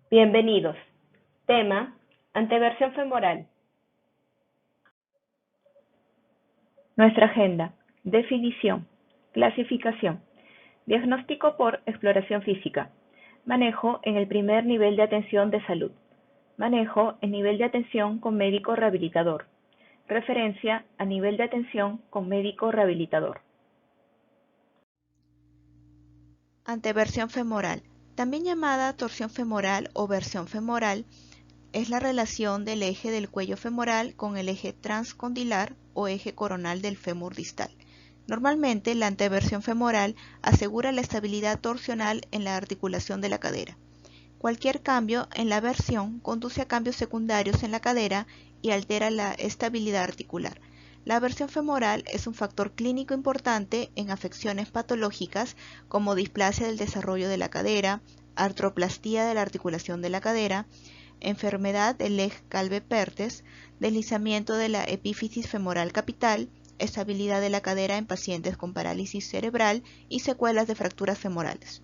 Bienvenidos. Tema: anteversión femoral. Nuestra agenda. Definición. Clasificación. Diagnóstico por exploración física. Manejo en el primer nivel de atención de salud. Manejo en nivel de atención con médico rehabilitador. Referencia a nivel de atención con médico rehabilitador. Anteversión femoral, también llamada torsión femoral o versión femoral, es la relación del eje del cuello femoral con el eje transcondilar o eje coronal del fémur distal. Normalmente, la anteversión femoral asegura la estabilidad torsional en la articulación de la cadera. Cualquier cambio en la versión conduce a cambios secundarios en la cadera y altera la estabilidad articular. La versión femoral es un factor clínico importante en afecciones patológicas como displasia del desarrollo de la cadera, artroplastía de la articulación de la cadera, enfermedad del Legg-Calvé-Perthes, deslizamiento de la epífisis femoral capital, estabilidad de la cadera en pacientes con parálisis cerebral y secuelas de fracturas femorales.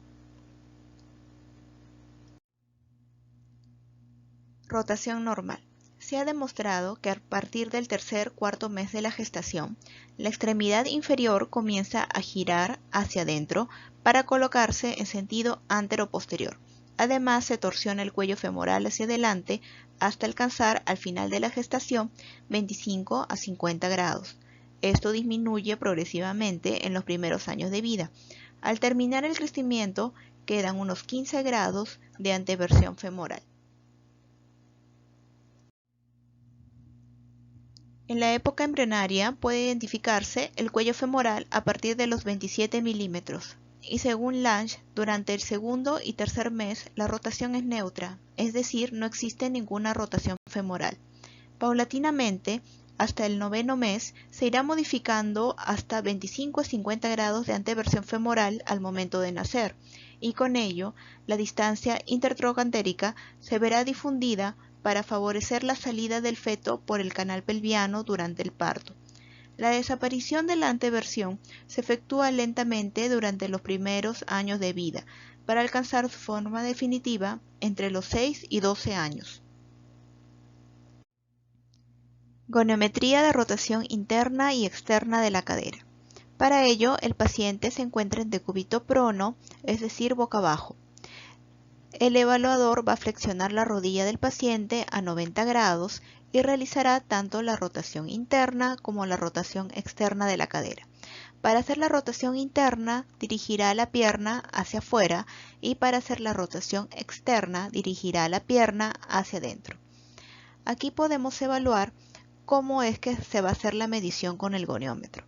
Rotación normal. Se ha demostrado que a partir del tercer-cuarto mes de la gestación, la extremidad inferior comienza a girar hacia adentro para colocarse en sentido antero-posterior. Además, se torsiona el cuello femoral hacia adelante hasta alcanzar al final de la gestación 25 a 50 grados. Esto disminuye progresivamente en los primeros años de vida. Al terminar el crecimiento, quedan unos 15 grados de anteversión femoral. En la época embrionaria puede identificarse el cuello femoral a partir de los 27 milímetros y según Lange, durante el segundo y tercer mes la rotación es neutra, es decir, no existe ninguna rotación femoral. Paulatinamente, hasta el noveno mes se irá modificando hasta 25 a 50 grados de anteversión femoral al momento de nacer, y con ello la distancia intertrocantérica se verá difundida para favorecer la salida del feto por el canal pelviano durante el parto. La desaparición de la anteversión se efectúa lentamente durante los primeros años de vida, para alcanzar su forma definitiva entre los 6 y 12 años. Goniometría de rotación interna y externa de la cadera. Para ello, el paciente se encuentra en decúbito prono, es decir, boca abajo. El evaluador va a flexionar la rodilla del paciente a 90 grados y realizará tanto la rotación interna como la rotación externa de la cadera. Para hacer la rotación interna, dirigirá la pierna hacia afuera y para hacer la rotación externa, dirigirá la pierna hacia adentro. Aquí podemos evaluar cómo es que se va a hacer la medición con el goniómetro.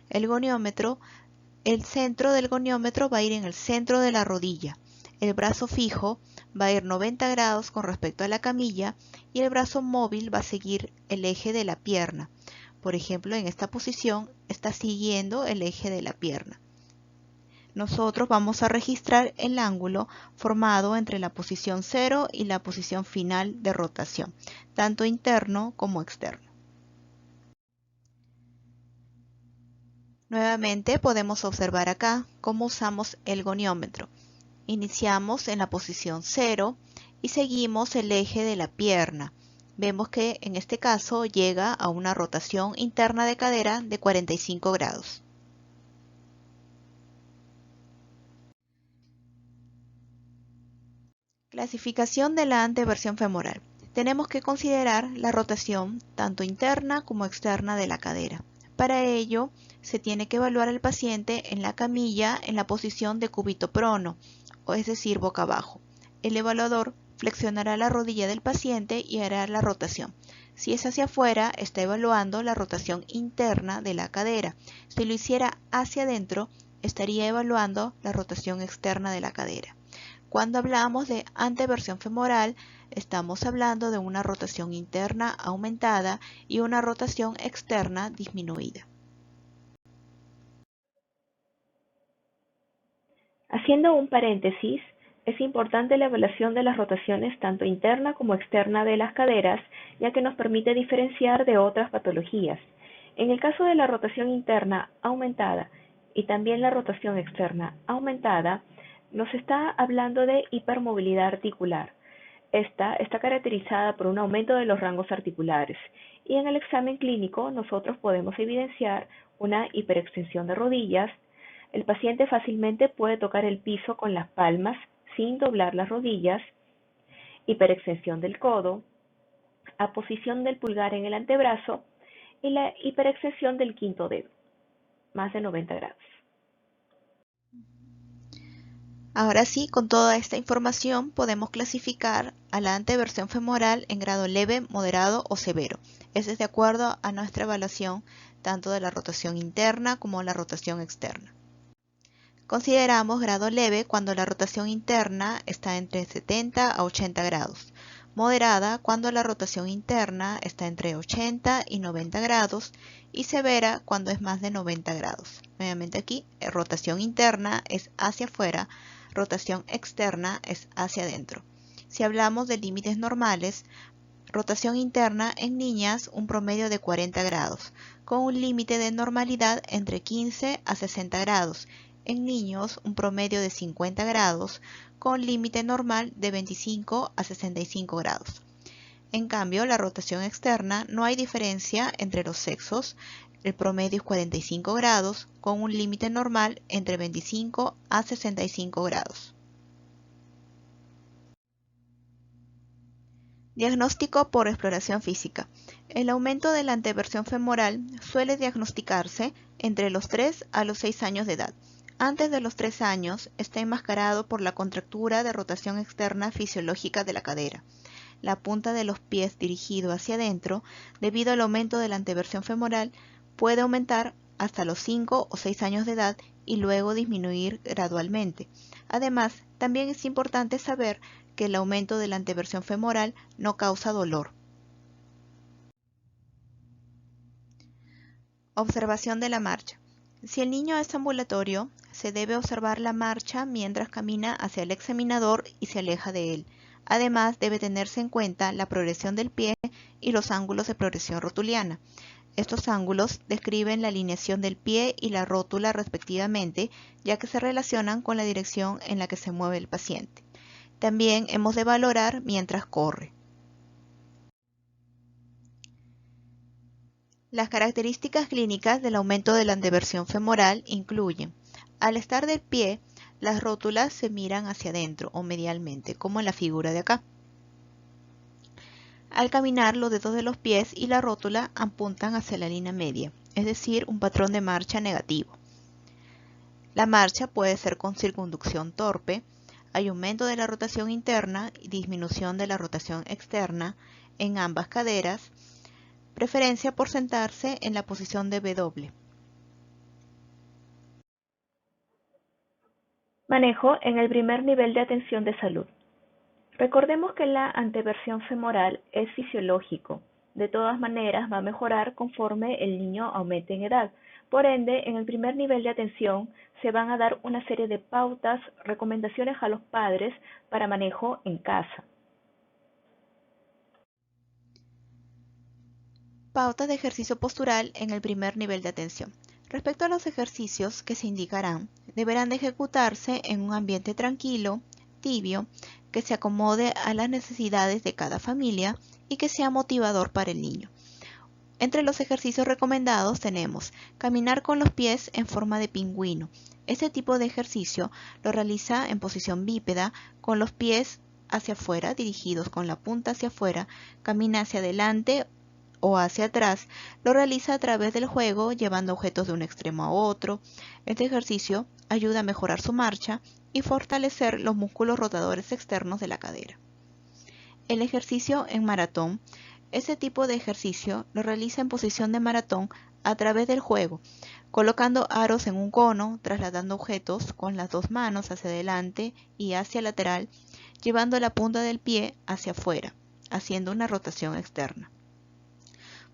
El centro del goniómetro va a ir en el centro de la rodilla. El brazo fijo va a ir 90 grados con respecto a la camilla y el brazo móvil va a seguir el eje de la pierna. Por ejemplo, en esta posición está siguiendo el eje de la pierna. Nosotros vamos a registrar el ángulo formado entre la posición 0 y la posición final de rotación, tanto interno como externo. Nuevamente podemos observar acá cómo usamos el goniómetro. Iniciamos en la posición 0 y seguimos el eje de la pierna. Vemos que en este caso llega a una rotación interna de cadera de 45 grados. Clasificación de la anteversión femoral. Tenemos que considerar la rotación tanto interna como externa de la cadera. Para ello, se tiene que evaluar al paciente en la camilla en la posición de cúbito prono, o es decir, boca abajo. El evaluador flexionará la rodilla del paciente y hará la rotación. Si es hacia afuera, está evaluando la rotación interna de la cadera. Si lo hiciera hacia adentro, estaría evaluando la rotación externa de la cadera. Cuando hablamos de anteversión femoral, estamos hablando de una rotación interna aumentada y una rotación externa disminuida. Haciendo un paréntesis, es importante la evaluación de las rotaciones tanto interna como externa de las caderas, ya que nos permite diferenciar de otras patologías. En el caso de la rotación interna aumentada y también la rotación externa aumentada, nos está hablando de hipermovilidad articular. Esta está caracterizada por un aumento de los rangos articulares y en el examen clínico nosotros podemos evidenciar una hiperextensión de rodillas. El paciente fácilmente puede tocar el piso con las palmas sin doblar las rodillas, hiperextensión del codo, aposición del pulgar en el antebrazo y la hiperextensión del quinto dedo, más de 90 grados. Ahora sí, con toda esta información podemos clasificar a la anteversión femoral en grado leve, moderado o severo. Eso es de acuerdo a nuestra evaluación tanto de la rotación interna como la rotación externa. Consideramos grado leve cuando la rotación interna está entre 70 a 80 grados, moderada cuando la rotación interna está entre 80 y 90 grados y severa cuando es más de 90 grados. Nuevamente aquí, rotación interna es hacia afuera, rotación externa es hacia adentro. Si hablamos de límites normales, rotación interna en niñas un promedio de 40 grados, con un límite de normalidad entre 15 a 60 grados. En niños un promedio de 50 grados, con límite normal de 25 a 65 grados. En cambio, la rotación externa no hay diferencia entre los sexos, el promedio es 45 grados, con un límite normal entre 25 a 65 grados. Diagnóstico por exploración física. El aumento de la anteversión femoral suele diagnosticarse entre los 3 a los 6 años de edad. Antes de los 3 años está enmascarado por la contractura de rotación externa fisiológica de la cadera. La punta de los pies dirigido hacia adentro, debido al aumento de la anteversión femoral, puede aumentar hasta los 5 o 6 años de edad y luego disminuir gradualmente. Además, también es importante saber que el aumento de la anteversión femoral no causa dolor. Observación de la marcha. Si el niño es ambulatorio, se debe observar la marcha mientras camina hacia el examinador y se aleja de él. Además, debe tenerse en cuenta la progresión del pie y los ángulos de progresión rotuliana. Estos ángulos describen la alineación del pie y la rótula respectivamente, ya que se relacionan con la dirección en la que se mueve el paciente. También hemos de valorar mientras corre. Las características clínicas del aumento de la anteversión femoral incluyen: al estar de pie, las rótulas se miran hacia adentro o medialmente, como en la figura de acá. Al caminar, los dedos de los pies y la rótula apuntan hacia la línea media, es decir, un patrón de marcha negativo. La marcha puede ser con circunducción torpe, hay aumento de la rotación interna y disminución de la rotación externa en ambas caderas, preferencia por sentarse en la posición de W. Manejo en el primer nivel de atención de salud. Recordemos que la anteversión femoral es fisiológico. De todas maneras, va a mejorar conforme el niño aumente en edad. Por ende, en el primer nivel de atención se van a dar una serie de pautas, recomendaciones a los padres para manejo en casa. Pautas de ejercicio postural en el primer nivel de atención. Respecto a los ejercicios que se indicarán, deberán de ejecutarse en un ambiente tranquilo, tibio, que se acomode a las necesidades de cada familia y que sea motivador para el niño. Entre los ejercicios recomendados tenemos caminar con los pies en forma de pingüino. Este tipo de ejercicio lo realiza en posición bípeda, con los pies hacia afuera, dirigidos con la punta hacia afuera, camina hacia adelante o hacia atrás. Lo realiza a través del juego, llevando objetos de un extremo a otro. Este ejercicio ayuda a mejorar su marcha y fortalecer los músculos rotadores externos de la cadera. El ejercicio en maratón. Este tipo de ejercicio lo realiza en posición de maratón a través del juego, colocando aros en un cono, trasladando objetos con las dos manos hacia adelante y hacia lateral, llevando la punta del pie hacia afuera, haciendo una rotación externa.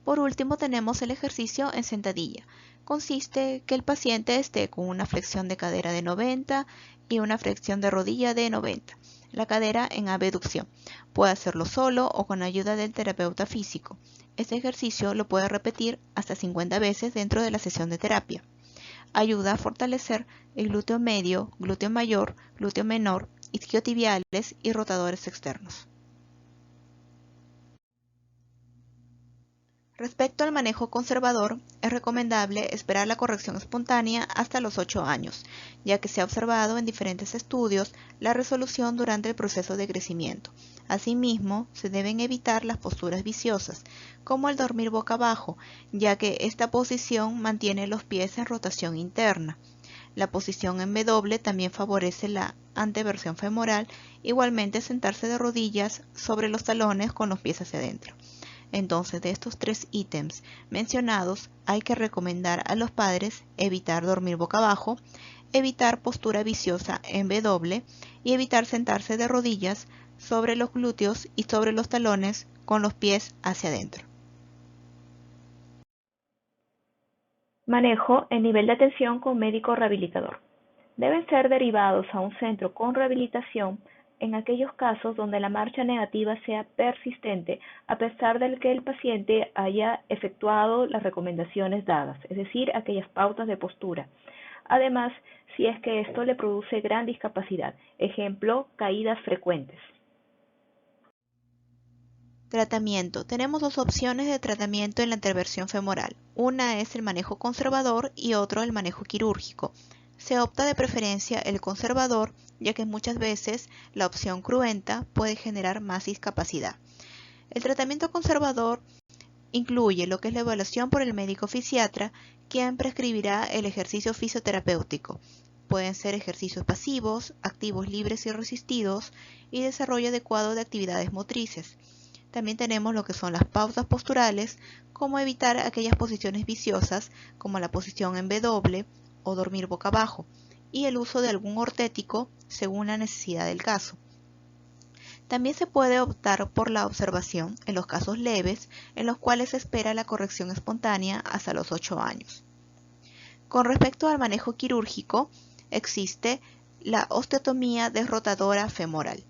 Por último, tenemos el ejercicio en sentadilla. Consiste que el paciente esté con una flexión de cadera de 90 y una flexión de rodilla de 90. La cadera en abducción. Puede hacerlo solo o con ayuda del terapeuta físico. Este ejercicio lo puede repetir hasta 50 veces dentro de la sesión de terapia. Ayuda a fortalecer el glúteo medio, glúteo mayor, glúteo menor, isquiotibiales y rotadores externos. Respecto al manejo conservador, es recomendable esperar la corrección espontánea hasta los 8 años, ya que se ha observado en diferentes estudios la resolución durante el proceso de crecimiento. Asimismo, se deben evitar las posturas viciosas, como el dormir boca abajo, ya que esta posición mantiene los pies en rotación interna. La posición en W también favorece la anteversión femoral, igualmente sentarse de rodillas sobre los talones con los pies hacia adentro. Entonces, de estos 3 ítems mencionados, hay que recomendar a los padres evitar dormir boca abajo, evitar postura viciosa en W y evitar sentarse de rodillas sobre los glúteos y sobre los talones con los pies hacia adentro. Manejo en nivel de atención con médico rehabilitador. Deben ser derivados a un centro con rehabilitación en aquellos casos donde la marcha negativa sea persistente a pesar de que el paciente haya efectuado las recomendaciones dadas, es decir, aquellas pautas de postura. Además, si es que esto le produce gran discapacidad, ejemplo, caídas frecuentes. Tratamiento. Tenemos 2 opciones de tratamiento en la anteversión femoral. Una es el manejo conservador y otro el manejo quirúrgico. Se opta de preferencia el conservador, ya que muchas veces la opción cruenta puede generar más discapacidad. El tratamiento conservador incluye lo que es la evaluación por el médico fisiatra, quien prescribirá el ejercicio fisioterapéutico. Pueden ser ejercicios pasivos, activos libres y resistidos y desarrollo adecuado de actividades motrices. También tenemos lo que son las pautas posturales, como evitar aquellas posiciones viciosas como la posición en W o dormir boca abajo, y el uso de algún ortético según la necesidad del caso. También se puede optar por la observación en los casos leves, en los cuales se espera la corrección espontánea hasta los 8 años. Con respecto al manejo quirúrgico, existe la osteotomía desrotadora femoral.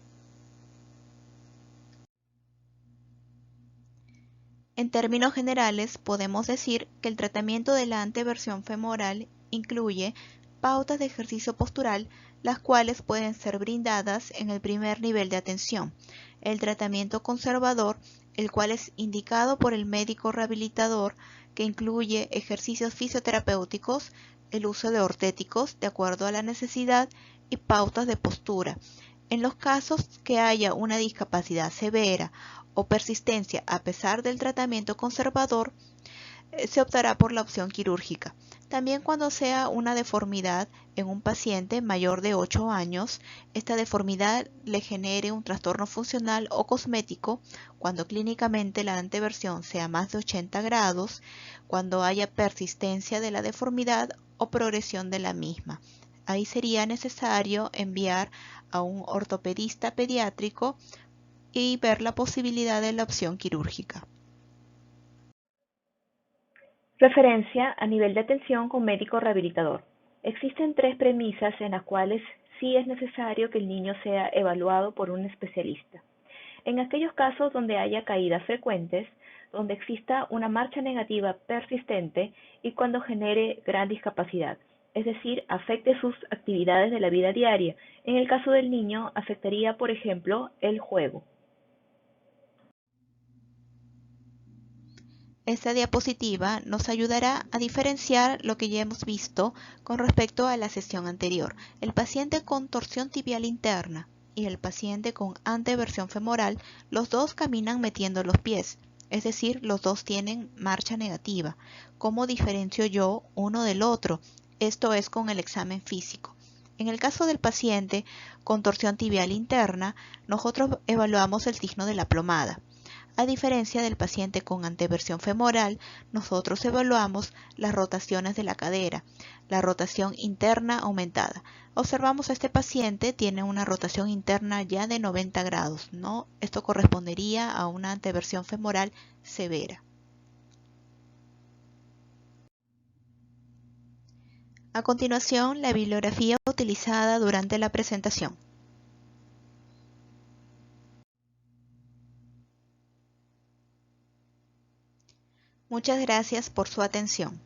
En términos generales, podemos decir que el tratamiento de la anteversión femoral incluye pautas de ejercicio postural, las cuales pueden ser brindadas en el primer nivel de atención. El tratamiento conservador, el cual es indicado por el médico rehabilitador, que incluye ejercicios fisioterapéuticos, el uso de ortéticos de acuerdo a la necesidad y pautas de postura. En los casos que haya una discapacidad severa o persistencia a pesar del tratamiento conservador, se optará por la opción quirúrgica. También cuando sea una deformidad en un paciente mayor de 8 años, esta deformidad le genere un trastorno funcional o cosmético, cuando clínicamente la anteversión sea más de 80 grados, cuando haya persistencia de la deformidad o progresión de la misma. Ahí sería necesario enviar a un ortopedista pediátrico y ver la posibilidad de la opción quirúrgica. Referencia a nivel de atención con médico rehabilitador. Existen 3 premisas en las cuales sí es necesario que el niño sea evaluado por un especialista. En aquellos casos donde haya caídas frecuentes, donde exista una marcha negativa persistente y cuando genere gran discapacidad, es decir, afecte sus actividades de la vida diaria. En el caso del niño, afectaría, por ejemplo, el juego. Esta diapositiva nos ayudará a diferenciar lo que ya hemos visto con respecto a la sesión anterior. El paciente con torsión tibial interna y el paciente con anteversión femoral, los dos caminan metiendo los pies, es decir, los dos tienen marcha negativa. ¿Cómo diferencio yo uno del otro? Esto es con el examen físico. En el caso del paciente con torsión tibial interna, nosotros evaluamos el signo de la plomada. A diferencia del paciente con anteversión femoral, nosotros evaluamos las rotaciones de la cadera, la rotación interna aumentada. Observamos a este paciente tiene una rotación interna ya de 90 grados, ¿no? Esto correspondería a una anteversión femoral severa. A continuación, la bibliografía utilizada durante la presentación. Muchas gracias por su atención.